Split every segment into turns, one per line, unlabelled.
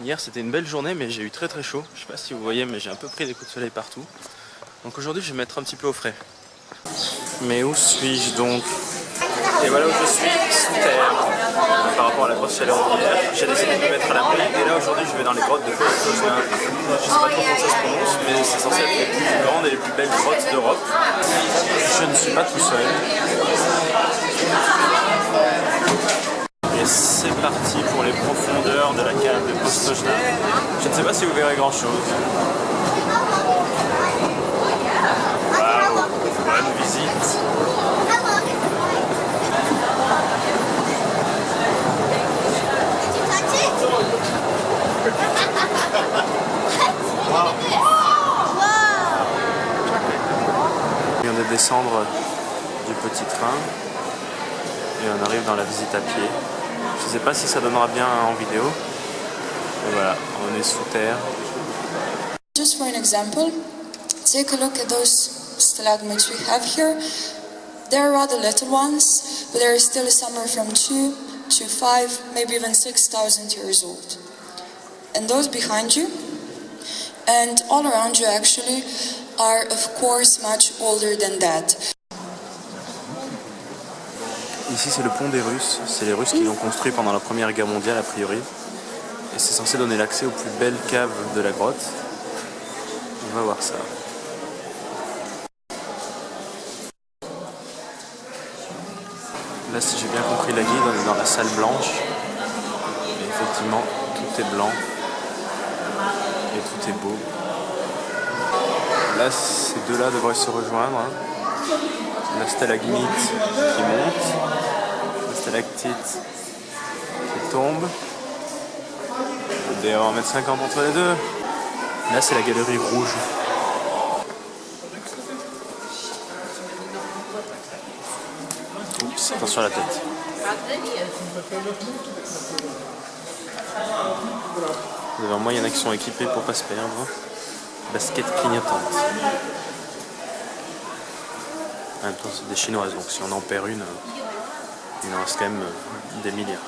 Hier c'était une belle journée mais j'ai eu très chaud. Je sais pas si vous voyez mais j'ai un peu pris des coups de soleil partout. Donc aujourd'hui je vais mettre un petit peu au frais. Mais où suis-je donc? Et voilà où je suis, sous terre, par rapport à la grosse chaleur d'hier. J'ai décidé de me mettre à l'abri et là aujourd'hui je vais dans les grottes de Postojna. Je sais pas trop comment ça se prononce mais c'est censé être les plus grandes et les plus belles grottes d'Europe. Je ne suis pas tout seul. Et c'est parti pour les profondeurs de la cave de Postojna. Je ne sais pas si vous verrez grand chose. Waouh, bonne visite. On vient de descendre du petit train et on arrive dans la visite à pied. Je ne sais pas si ça donnera bien en vidéo. Et voilà, on est sous terre.
Just for an example, take a look at those stalagmites we have here. They're rather little ones, but they're still somewhere from 2 to 5, maybe even 6,000 years old. And those behind you, and all around you actually, are of course much older than that.
Ici c'est le pont des Russes, c'est les Russes qui l'ont construit pendant la Première Guerre mondiale a priori. Et c'est censé donner l'accès aux plus belles caves de la grotte. On va voir ça. Là si j'ai bien compris la guide, on est dans la salle blanche. Et effectivement tout est blanc. Et tout est beau. Là ces deux-là devraient se rejoindre. La stalagmite qui monte. La stalactite qui tombe. D'ailleurs on va mettre 50 entre les deux. Là c'est la galerie rouge. Oups, attention à la tête. Devant moi il y en a qui sont équipés pour pas se perdre. Basket clignotante. En même temps c'est des chinoises donc si on en perd une, il en reste quand même des milliards.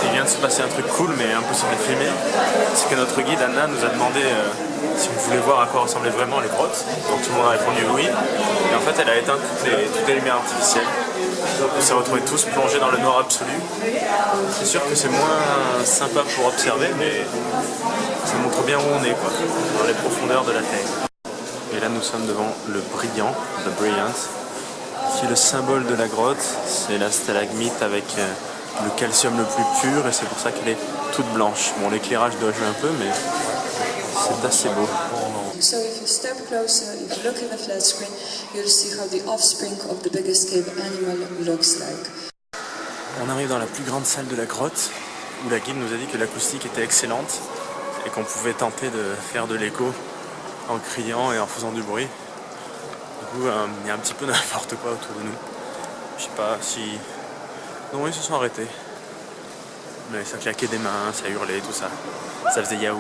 Il vient de se passer un truc cool mais impossible de filmer. C'est que notre guide Anna nous a demandé si on voulait voir à quoi ressemblaient vraiment les grottes. Donc tout le monde a répondu oui. Et en fait elle a éteint toutes les lumières artificielles. On s'est retrouvés tous plongés dans le noir absolu. C'est sûr que c'est moins sympa pour observer mais ça montre bien où on est quoi, dans les profondeurs de la Terre. Et là nous sommes devant le brillant, The Brilliant, qui est le symbole de la grotte. C'est la stalagmite avec le calcium le plus pur et c'est pour ça qu'elle est toute blanche. Bon l'éclairage doit jouer un peu mais c'est assez beau.
So if you step closer, if you look at the flat screen, you'll see how the offspring of the biggest cave animal looks like.
On arrive dans la plus grande salle de la grotte où la guide nous a dit que l'acoustique était excellente et qu'on pouvait tenter de faire de l'écho en criant et en faisant du bruit. Du coup, il y a un petit peu n'importe quoi autour de nous. Je sais pas si... Non, ils se sont arrêtés. Mais ça claquait des mains, ça hurlait, tout ça. Ça faisait yahoo.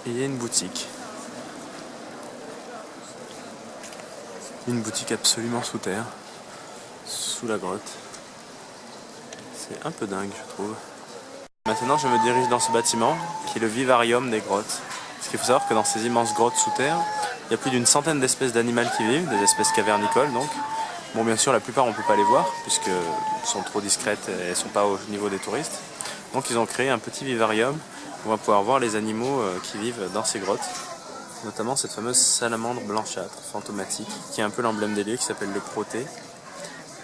Et il y a une boutique. Une boutique absolument sous terre, sous la grotte. C'est un peu dingue, je trouve. Maintenant, je me dirige dans ce bâtiment, qui est le vivarium des grottes. Parce qu'il faut savoir que dans ces immenses grottes sous terre, il y a plus d'une centaine d'espèces d'animaux qui vivent, des espèces cavernicoles donc. Bon, bien sûr, la plupart on ne peut pas les voir, puisqu'elles sont trop discrètes et elles ne sont pas au niveau des touristes. Donc ils ont créé un petit vivarium où on va pouvoir voir les animaux qui vivent dans ces grottes. Notamment cette fameuse salamandre blanchâtre, fantomatique, qui est un peu l'emblème des lieux, qui s'appelle le Protée.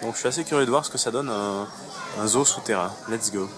Donc je suis assez curieux de voir ce que ça donne un zoo souterrain. Let's go.